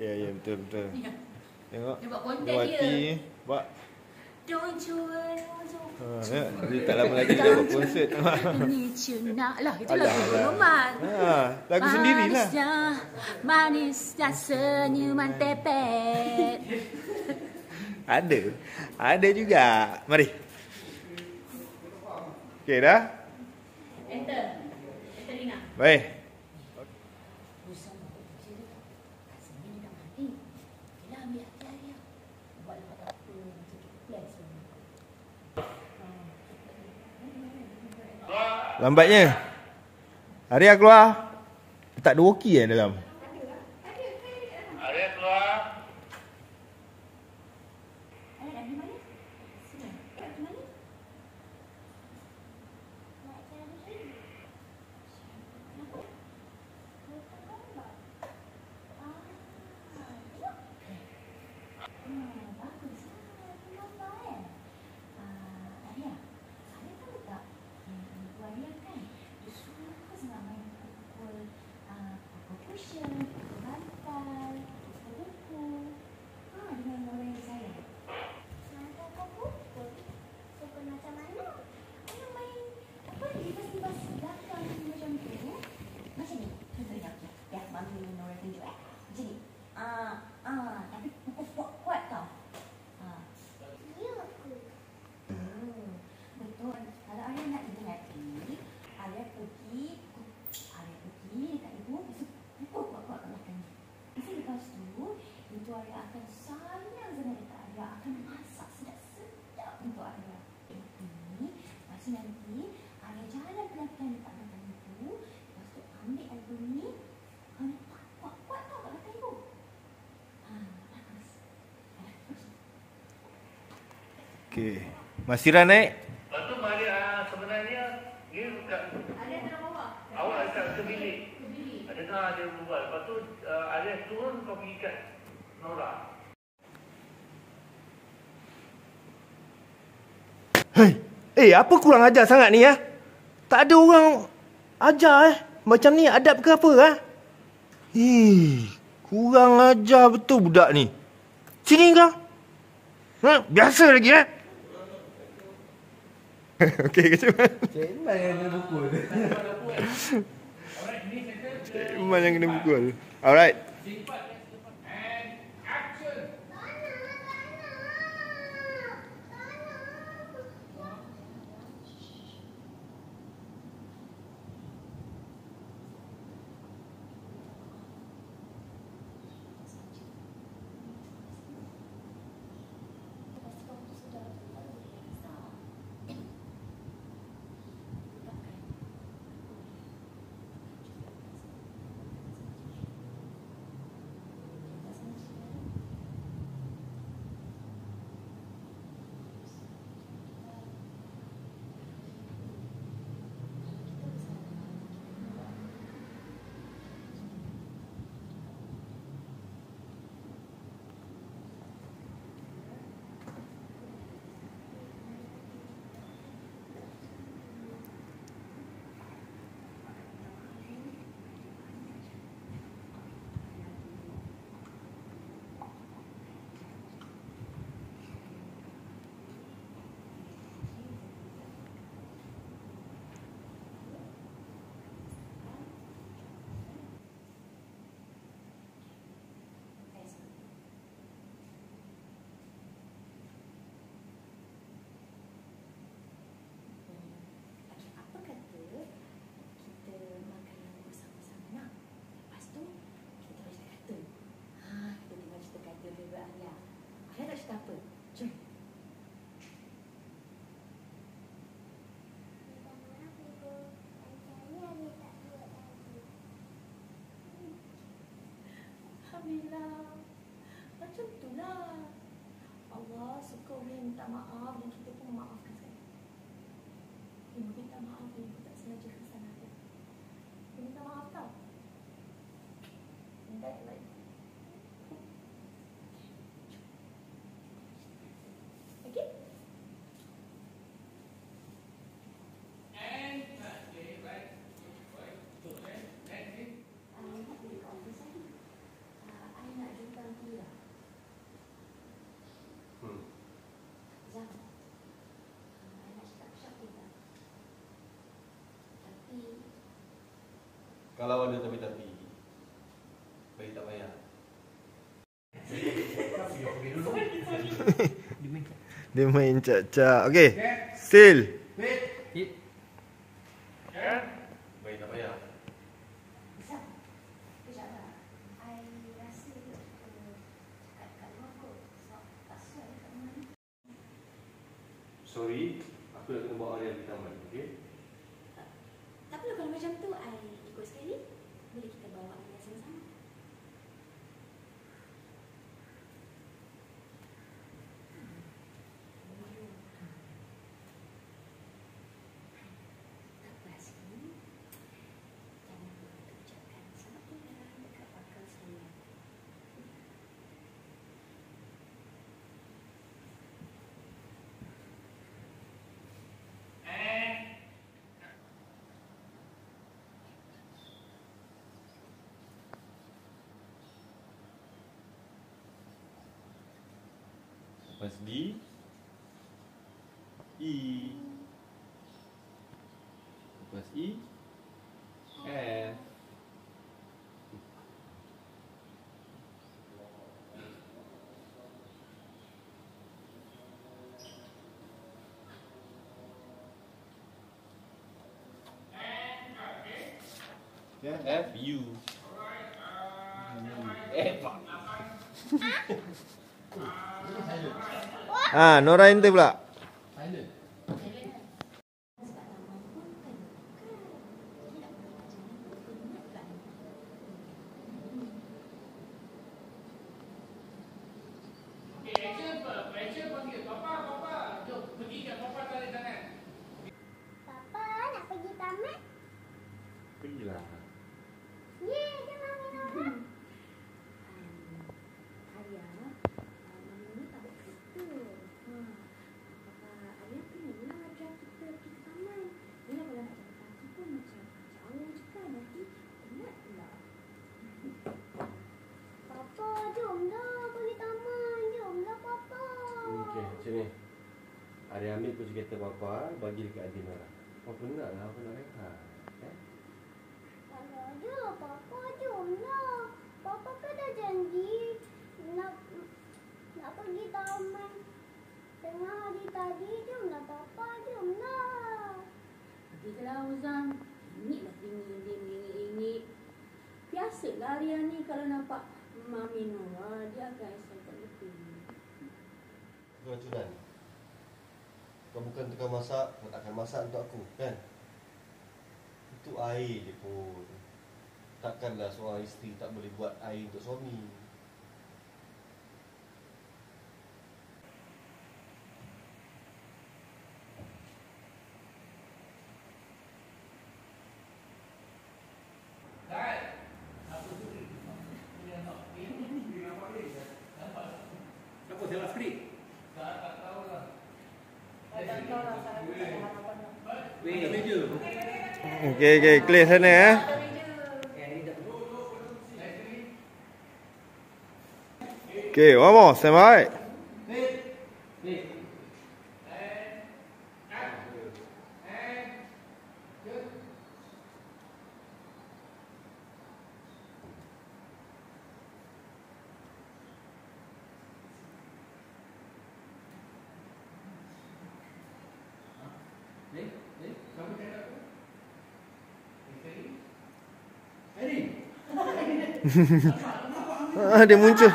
Ya, ya, betul, betul. Ya. Tengok. Dia buat konten Nawati dia. buat. Don't you worry. Ya, dia tak lama lagi dia buat konsert. Need you now. Lah, itu Alah, lagu alah. Roman. Lagu sendirilah. Manisnya senyuman tepet. Ada juga. Mari. Okey dah. Enter. Lina. Baik. Lambatnya. Arya keluar. Tak ada walkie dalam. Arya keluar. Okey. Masira naik. Lepas tu Maria sebenarnya dia kat awak dekat ke bilik. Dengar dia berbual. Lepas tu Arya turun kau pergi kat Nora. Hei, apa kurang ajar sangat ni ya? Tak ada orang ajar macam ni adab ke apa ah? Kurang ajar betul budak ni. Sini kau. Biasa lagi Okey, macam mana? Cik Iman yang kena pukul. Cik Iman yang kena pukul. Alright. Alhamdulillah. Macam itulah. Allah suka boleh minta maaf dan kita pun memaafkan saya. Ibu minta maaf dan ibu tak sengaja kesalahan dia. Ibu minta maaf tau. Minta yang lain. Okay? Nak jumpa Kalau ada tapi-tapi, bagi tak payah. Dia main cak-cak. Okey. Still. Bagi tak payah. Bisa? Kejap lah. I rasa kat luar kot. Sebab tak sesuai kat rumah ni. Sorry, aku nak kena bawa Arya pergi taman, okey? Tak perlu kalau macam tu, I ikut sekali. Boleh kita bawa Arya sama-sama. Tak pasti. Jangan lupa untuk ucapkan selamat tinggal dekat bakal saya. Lepas D, E. Lepas E, F. F, U. F. Nora enter pula. Papa nak pergi taman? Pergilah. Yeay, dia Mami Nora. Arya, Mami ni tak buat kereta. Papa Arya kenalah drive kita pergi taman. Dia kalau nak jalan kaki pun macam jauh juga. Nanti penat pula. Papa, jomlah pergi taman. Jomlah Papa. Okey, macam ni. Arya ambil kunci kereta Papa, bagi dekat Adina. Papa penat lah, apa nak rehat. Kalau ada, Papa jomlah. Papa kan dah janji nak pergi taman tengah hari tadi. Jomlah Papa, jomlah. Pergilah Uzan. Ini lah ringik. Biasalah Arya ni kalau nampak Mami Nora, dia akan excited lebih. Keracunan. Kau bukan tukang masak, kau takkan masak untuk aku, kan? Itu air je pun. Takkanlah seorang isteri tak boleh buat air untuk suami. Siapa salah skrip? Weh, meja. Okey, clear sana eh. Okey, one more, stand by. Dia muncul.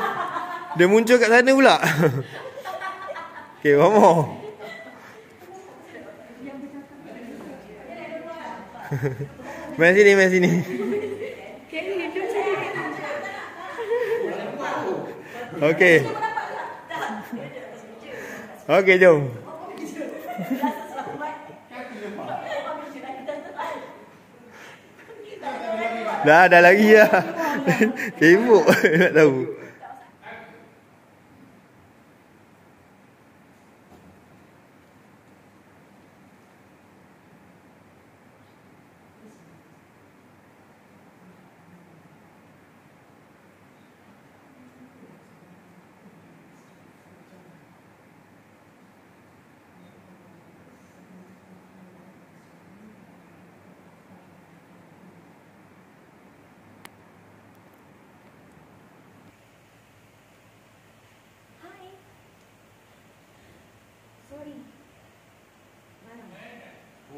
Dia muncul kat sana pula. Okey, one more. Main sini, main sini. Okey. Okey, jom. Dah lagi lah. Tembok nak tahu.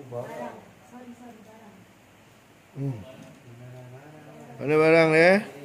Barang. Sorry, barang. Mana barang dia?